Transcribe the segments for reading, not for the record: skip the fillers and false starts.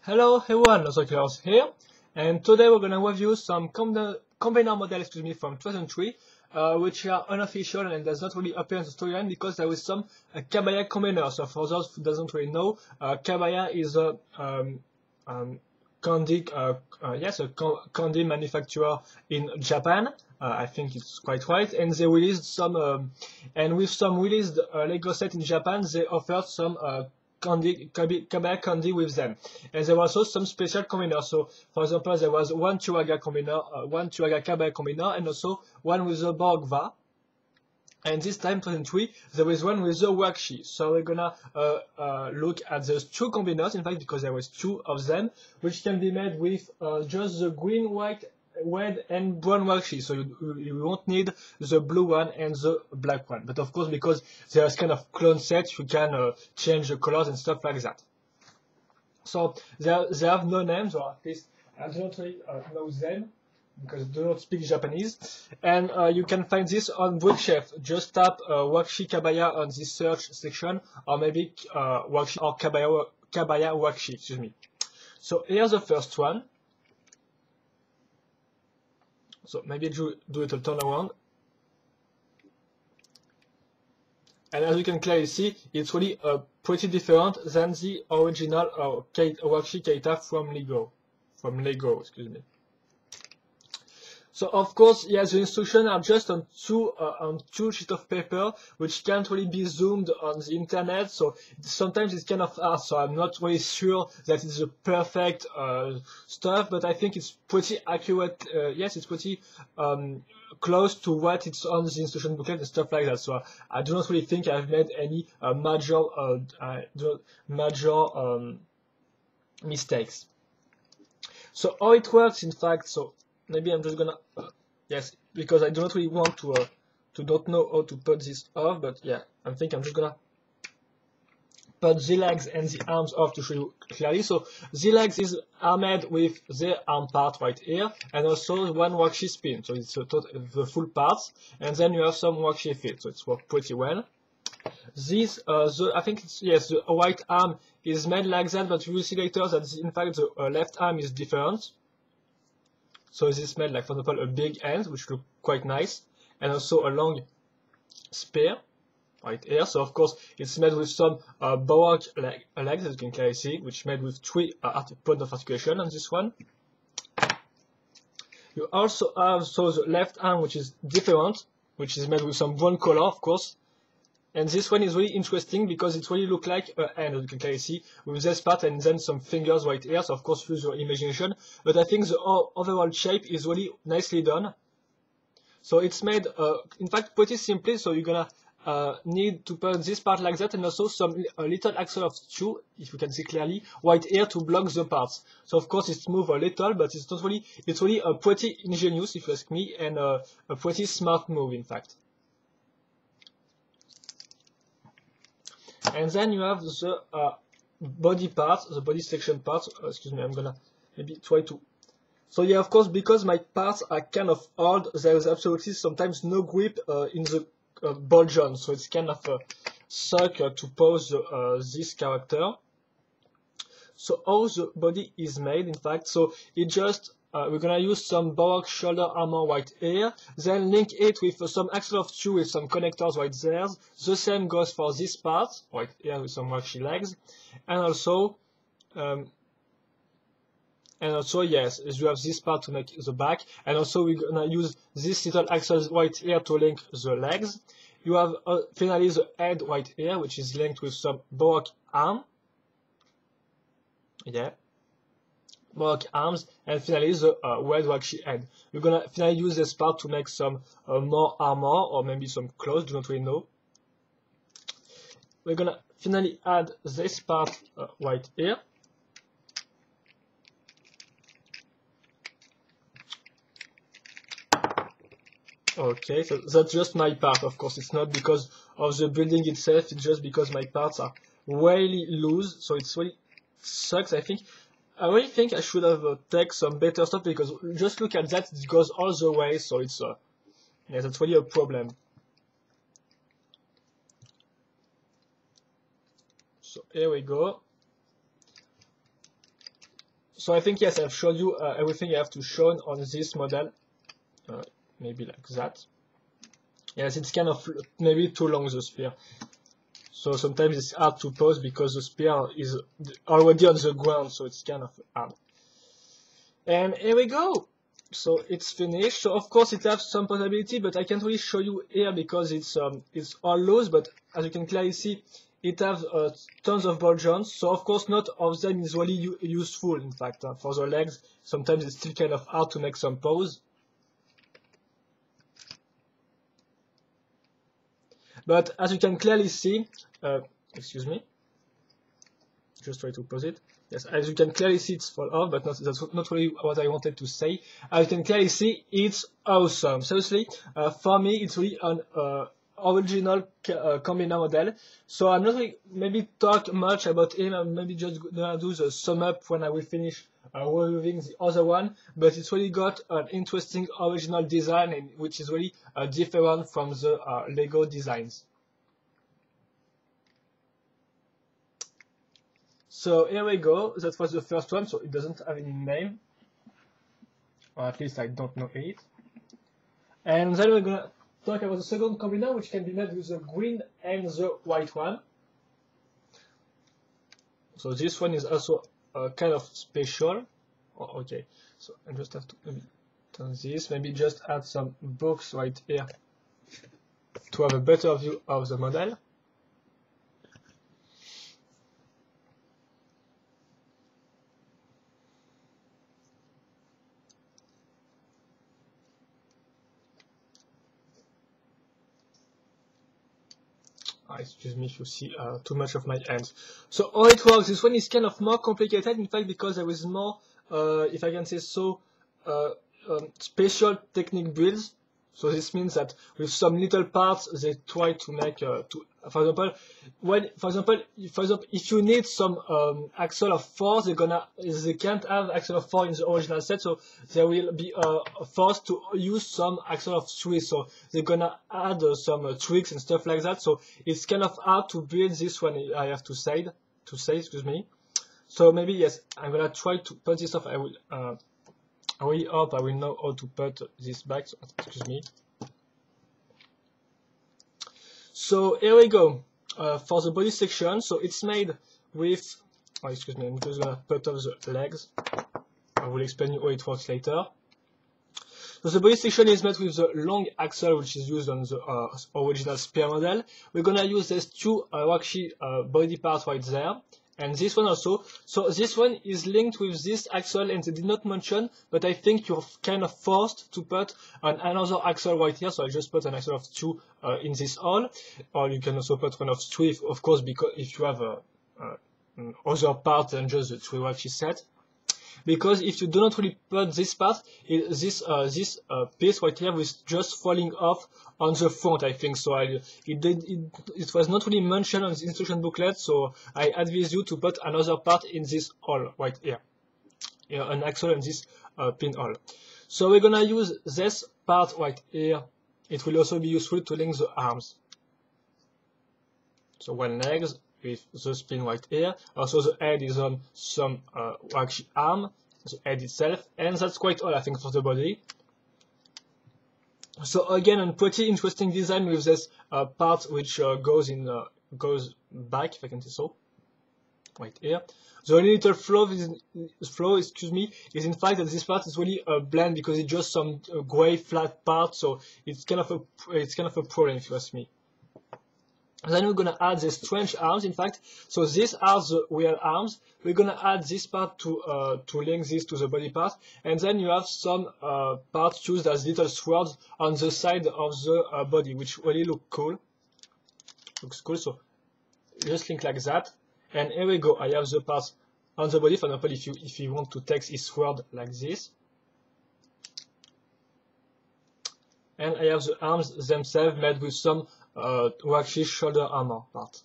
Hello everyone, Rahkshi here, and today we're gonna review some combiner models, from 2003, which are unofficial and does not really appear in the storyline because there is some Kabaya combiner. So for those who doesn't really know, Kabaya is a candy, candy manufacturer in Japan. I think it's quite right, and they released some, and with some released Lego set in Japan, they offered some Kabaya candy with them. And there was also some special combiners. So, for example, there was one Churaga combiner, one Churaga Kabaya combiner, and also one with the Borgva. And this time, 2003, there is one with the Rahkshi. So we're gonna look at those two combiners, in fact, because there was two of them, which can be made with just the green, white, red, and brown Rahkshi. So you won't need the blue one and the black one. But of course, because there's kind of clone sets, you can change the colors and stuff like that. So they have no names, or at least I don't really know them, because I do not speak Japanese, and you can find this on Bookshelf. Just tap Rahkshi Kabaya on this search section, or maybe Rahkshi or Kabaya Rahkshi, excuse me. So here's the first one. So maybe do it a turn around. And as you can clearly see, it's really pretty different than the original Rahkshi Keita from Lego, excuse me. So of course, yes, the instructions are just on two sheets of paper, which can't really be zoomed on the internet. So sometimes it's kind of hard. So I'm not really sure that it's the perfect stuff, but I think it's pretty accurate. Yes, it's pretty close to what it's on the instruction booklet and stuff like that. So I do not really think I've made any major mistakes. So how it works, in fact, so maybe I'm just gonna, yes, because I do not really want to don't know how to put this off, but yeah, I think I'm just gonna put the legs and the arms off to show you clearly. So the legs are made with the arm part right here, and also one Rahkshi spin, so it's the full parts, and then you have some Rahkshi feet, so it's worked pretty well. This, I think it's, yes, the right arm is made like that, but you will see later that in fact the left arm is different. So this made, like, for example, a big end, which look quite nice, and also a long spear right here. So of course it's made with some Baroque legs, as you can clearly see, which made with 3 points of articulation on this one. You also have the left arm, which is different, which is made with some brown color, of course. And this one is really interesting because it really looks like a hand, as you can clearly see, with this part and then some fingers right here. So of course use your imagination, but I think the overall shape is really nicely done. So it's made, in fact, pretty simply. So you're gonna need to put this part like that, and also a little axle of screw, if you can see clearly, right here to block the parts. So of course it's moved a little, but it's not really, it's really pretty ingenious, if you ask me, and a pretty smart move, in fact. And then you have the body part, the body section part. Excuse me, I'm gonna maybe try to. So yeah, of course, because my parts are kind of old, there is absolutely sometimes no grip in the ball joint, so it's kind of suck to pose this character. So how the body is made, in fact, so it just we're gonna use some Baroque shoulder armor right here, then link it with some axle of screw with some connectors right there. The same goes for this part right here with some Rahkshi legs, and also yes, you have this part to make the back, and also we're gonna use this little axle right here to link the legs. You have finally the head right here, which is linked with some Baroque arm. Yeah. Baroque arms, and finally the red Rahkshi head. We're gonna finally use this part to make some more armor, or maybe some clothes, do not really know. We're gonna finally add this part right here. Okay, so that's just my part, of course. It's not because of the building itself, it's just because my parts are really loose, so it's really sucks, I think. I really think I should have taken some better stuff, because just look at that, it goes all the way, so it's yeah, that's really a problem. So here we go. So I think, yes, I've showed you everything I have to show on this model. Maybe like that. Yes, it's kind of maybe too long, the spear. So sometimes it's hard to pose because the spear is already on the ground, so it's kind of hard. And here we go. So it's finished. So of course it has some portability, but I can't really show you here because it's all loose. But as you can clearly see, it has tons of ball joints. So of course not all of them is really useful. In fact, for the legs, sometimes it's still kind of hard to make some pose. But as you can clearly see, excuse me, just try to pause it. Yes, as you can clearly see, it's fall off, but that's not really what I wanted to say. As you can clearly see, it's awesome. Seriously, for me, it's really an original Kabaya model. So I'm not really maybe talk much about him. I'm maybe just gonna do the sum up when I will finish reviewing the other one. But it's really got an interesting original design, which is really different from the Lego designs. So here we go. That was the first one, so it doesn't have any name, or at least I don't know it. And then we're gonna talk about the second Kabaya, which can be made with the green and the white one. So this one is also kind of special. Oh, okay, so I just have to maybe turn this, maybe just add some books right here to have a better view of the model. Excuse me if you see too much of my hands. So how it works, this one is kind of more complicated, in fact, because there is more, if I can say so, special technique builds. So this means that with some little parts, they try to make, for example, if you need some axle of 4, they can't have axle of 4 in the original set, so they will be forced to use some axle of 3. So they're gonna add some tricks and stuff like that. So it's kind of hard to build this one. I have to say, excuse me. So maybe yes, I'm gonna try to put this off. I really hope I will know how to put this back. So, excuse me. So here we go for the body section. So it's made with. Oh, excuse me. I'm just gonna put off the legs. I will explain you how it works later. So the body section is made with the long axle, which is used on the original spear model. We're gonna use these two Rahkshi body parts right there. And this one also. So this one is linked with this axle, and they did not mention, but I think you're kind of forced to put another axle right here. So I just put an axle of 2 in this hole, or you can also put one of 3, of course, because if you have other part than just the 3 Rahkshi set. Because if you do not really put this part, this piece right here was just falling off on the front, I think. So it was not really mentioned on the instruction booklet, so I advise you to put another part in this hole right here. An axle and this pinhole. So we're gonna use this part right here. It will also be useful to link the arms. So one legs with the spin right here. Also the head is on some Rahkshi arm, the head itself, and that's quite all I think for the body. So again, a pretty interesting design with this part which goes back, if I can say so, right here. The only little flaw, excuse me, is in fact that this part is really a blend because it's just some gray flat part, so it's kind of a problem if you ask me. Then we're gonna add the strange arms, in fact. So these are the real arms. We're gonna add this part to link this to the body part, and then you have some parts used as little swords on the side of the body, which really looks cool. So just link like that, and here we go. I have the parts on the body. For example, if you want to take his sword like this, and I have the arms themselves made with some Rahkshi shoulder armor part.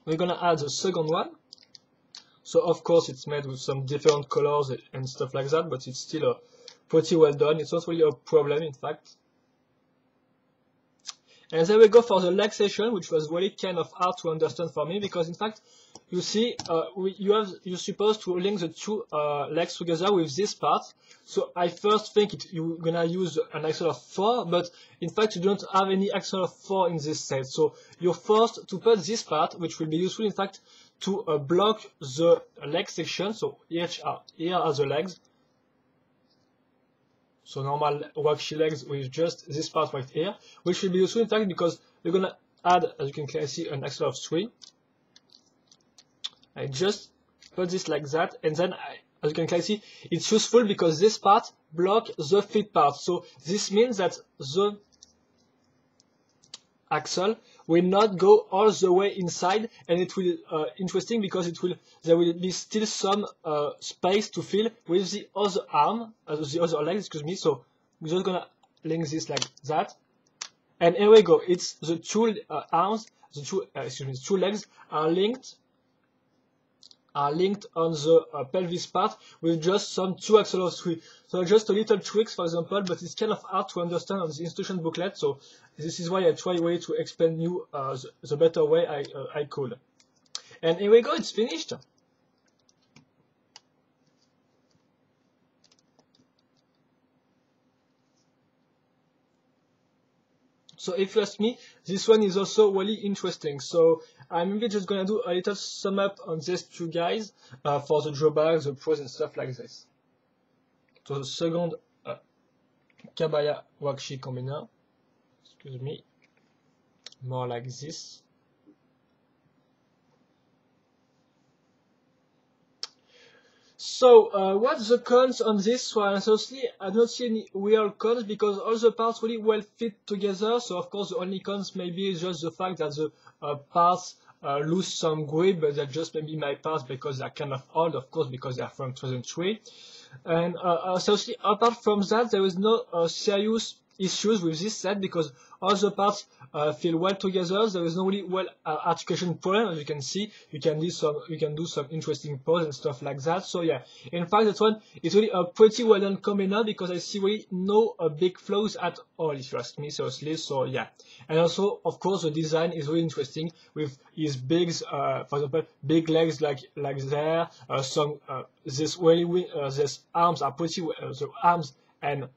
We're gonna add the second one. So of course it's made with some different colors and stuff like that, but it's still pretty well done. It's not really a problem, in fact. And then we go for the leg section, which was really kind of hard to understand for me, because in fact, you see, you're supposed to link the two legs together with this part. So I first think you're gonna use an axle of 4, but in fact you don't have any axle of 4 in this set. So you're forced to put this part, which will be useful in fact to block the leg section. So here are the legs. So normal Rahkshi legs with just this part right here, which will be useful in fact because you're gonna add, as you can clearly see, an axle of 3. I just put this like that, and then as you can clearly see, it's useful because this part blocks the feet part. So this means that the axle will not go all the way inside, and it will interesting because there will be still some space to fill with the other arm, the other leg, excuse me. So we're just gonna link this like that, and here we go. It's the two arms, the two legs are linked on the pelvis part with just some 2 axles of 3. So just a little tricks, for example, but it's kind of hard to understand on the instruction booklet. So this is why I try way to explain you the better way I could. And here we go, it's finished. So if you ask me, this one is also really interesting. So I'm maybe just gonna do a little sum up on these two guys for the drawbacks, the pros and stuff like this. So the second Kabaya Rahkshi combiner, excuse me, more like this. So what's the cons on this one? Honestly, I don't see any real cons because all the parts really well fit together. So of course the only cons maybe is just the fact that the parts lose some grip, but that's just maybe my parts because they're kind of old, of course, because they're from 2003. And so apart from that, there is no serious issues with this set because all the parts feel well together. There is no really well articulation problem. As you can see, you can do some interesting pose and stuff like that. So yeah, in fact that one is really a pretty well done combiner because I see really no big flaws at all, if you ask me seriously. So yeah, and also of course the design is really interesting with his bigs, for example, big legs like there. These arms are pretty the arms and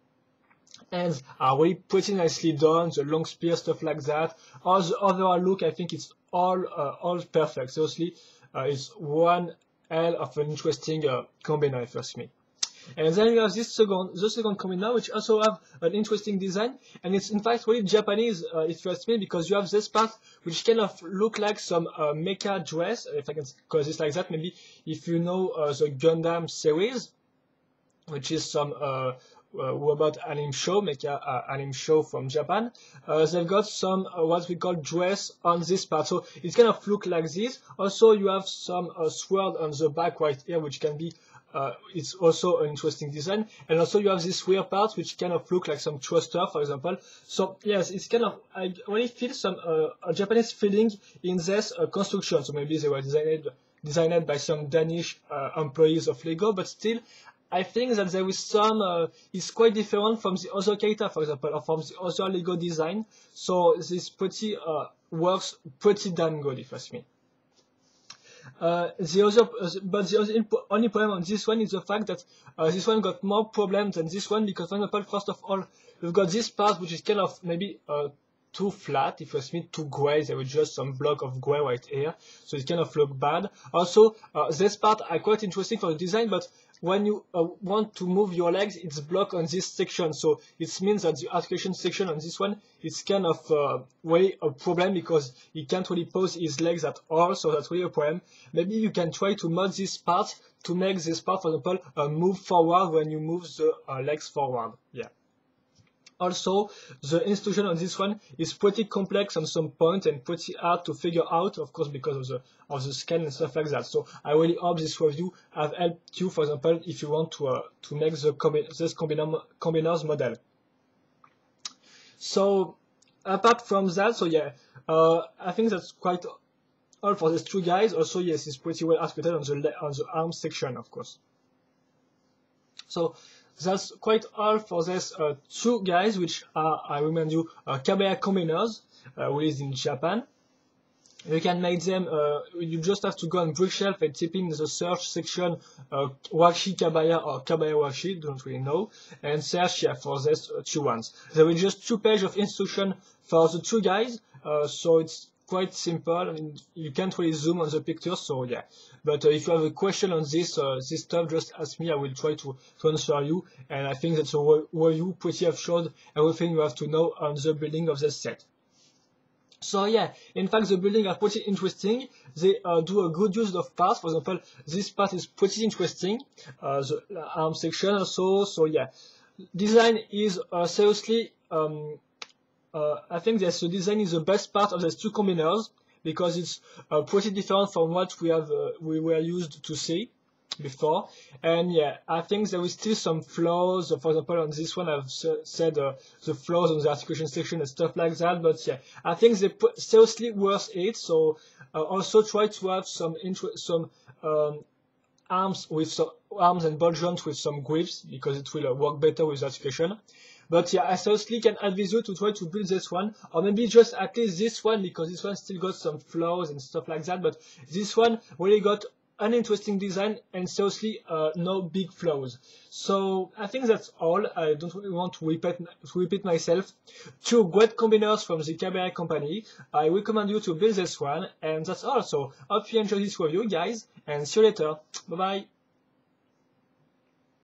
hands are really pretty nicely done, the long spear, stuff like that. All the overall look, I think it's all perfect. Seriously, it's one hell of an interesting combiner, if you ask me. And then you have the second combiner, which also have an interesting design, and it's in fact really Japanese, if you ask me, because you have this part which kind of look like some mecha dress, if I can call this like that. Maybe if you know the Gundam series, which is some robot anime show, mecha anime show from Japan. They've got some what we call dress on this part, so it kind of look like this. Also, you have some sword on the back right here, which can be it's also an interesting design. And also you have this rear part which kind of look like some thruster, for example. So yes, it's kind of, I really feel some a Japanese feeling in this construction. So maybe they were designed by some Danish employees of Lego, but still I think that there is some, it's quite different from the other character, for example, or from the other Lego design. So this pretty works pretty damn good, if you ask me. The only problem on this one is the fact that this one got more problems than this one because, for example, first of all, you've got this part which is kind of maybe too flat, if you ask me, too gray. There was just some block of gray right here, so it kind of look bad. Also, this part are quite interesting for the design, but when you want to move your legs, it's blocked on this section. So it means that the articulation section on this one is kind of really a problem because he can't really pose his legs at all. So that's really a problem. Maybe you can try to mod this part to make this part, for example, move forward when you move the legs forward. Yeah. Also, the instruction on this one is pretty complex on some point and pretty hard to figure out, of course, because of the scale and stuff like that. So I really hope this review have helped you, for example, if you want to make this combiners model. So apart from that, so yeah, I think that's quite all for these two guys. Also, yes, it's pretty well articulated on the arm section, of course. So that's quite all for these two guys, which are, I remind you, Kabaya combiners. released in Japan. You can make them, you just have to go on Bookshelf and type in the search section Rahkshi Kabaya or Kabaya Rahkshi, don't really know, and search for these two ones. There will just 2 pages of instruction for the 2 guys, so it's quite simple. I mean, you can't really zoom on the pictures, so yeah. But if you have a question on this stuff, just ask me. I will try to answer you. And I think that's a review pretty have showed everything you have to know on the building of the set. So yeah, in fact, the building are pretty interesting. They do a good use of parts. For example, this part is pretty interesting. The arm section also. So yeah, design is seriously. I think that the design is the best part of these 2 combiners because it's pretty different from what we were used to see before. And yeah, I think there is still some flaws. For example, on this one, I've said the flaws on the articulation section and stuff like that. But yeah, I think they seriously worth it. So also try to have some arms and ball joints with some grips because it will work better with articulation. But yeah, I seriously can advise you to try to build this one, or maybe just at least this one, because this one still got some flaws and stuff like that. But this one really got an interesting design and seriously no big flaws. So I think that's all. I don't really want to repeat myself. 2 great combiners from the Kabaya company. I recommend you to build this one, and that's all. So hope you enjoyed this review, guys, and see you later. Bye bye.